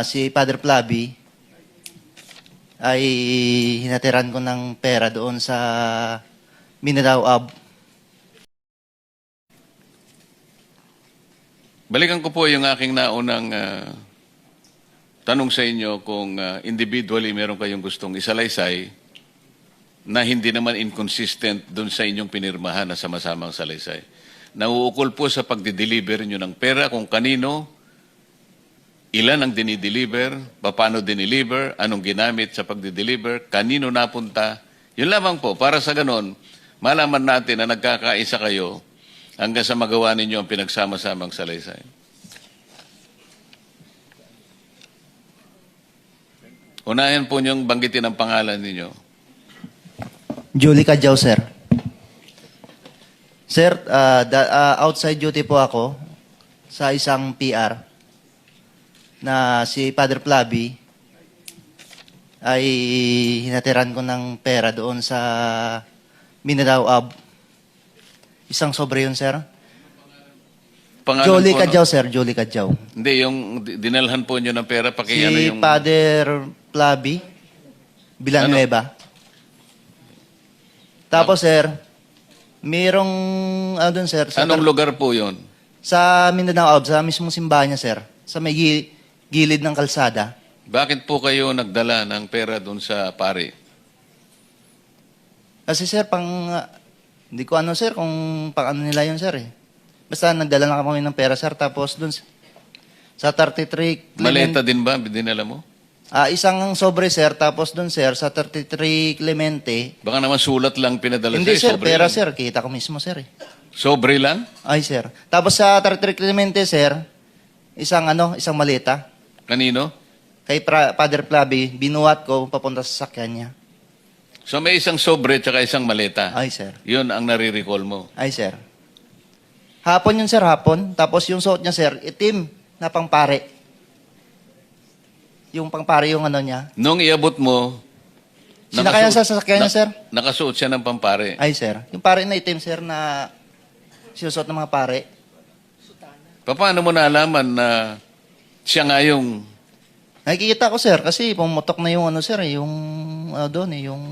Si Father Flavi ay hinatiran ko ng pera doon sa Mindanao Ab. Balikan ko po yung aking naunang tanong sa inyo kung individually meron kayong gustong isalaysay na hindi naman inconsistent doon sa inyong pinirmahan na sama-samang salaysay. Nauukol po sa pagdi-deliver nyo ng pera kung kanino, ilan ang dinideliver, paano dinideliver, anong ginamit sa pagdi-deliver, kanino napunta. Yun lamang po, para sa ganon, malaman natin na nagkakaisa kayo hanggang sa magawa ninyo ang pinagsama-samang salaysay. Unahin po niyong banggitin ang pangalan ninyo. Julie Cadjao, sir. Sir, outside duty po ako sa isang PR na si Father Flavi ay hinatiran ko ng pera doon sa Mindanao Ab. Isang sobre yun, sir. Pangalan Julie po, Cadjao, sir. Julie Cadjao. Hindi, yung dinalhan po nyo ng pera, Si ano yung... Father Flavi Villanueva. Tapos, sir, mayroong, doon, sir, sa, Anong lugar po yon? sa Mindanao Ab, sa mismong simbahan niya, sir, sa may gilid ng kalsada. Bakit po kayo nagdala ng pera doon sa pari? Kasi, sir, hindi ko ano, sir, kung pang ano nila yun, sir, eh. Basta nagdala lang kami ng pera, sir, tapos doon sa 33 Maleta din ba dinala mo? isang sobre, sir, tapos doon, sir, sa 33 Clemente. Baka naman sulat lang pinadala Hindi, sa'yo, sir, sobre pera, lang. sir. Kita ko mismo, sir, eh. Sobre lang? Ay, sir. Tapos sa 33 Clemente, sir, isang maleta. Kanino? Kay Father Flavi, binuhat ko papunta sa sakyan niya. So may isang sobre tsaka isang maleta. Ay, sir. Yun ang nare-recall mo. Ay, sir. Hapon yun, sir, hapon. Tapos yung suot niya, sir, itim na pangpare. Yung pangpare yung ano niya. Nung iabot mo, Sinakayan sa sasakyan niya, sir? Nakasuot siya ng pampare. Ay, sir. Yung pare na itim, sir, na sinusuot ng mga pare. Paano mo nalaman na siya nga yung... Nakikita ko, sir, kasi pumutok na yung sir, yung doon, yung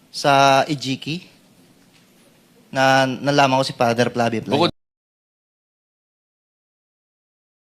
sa Ejiki na nalaman ko si Father Flavi. Bukod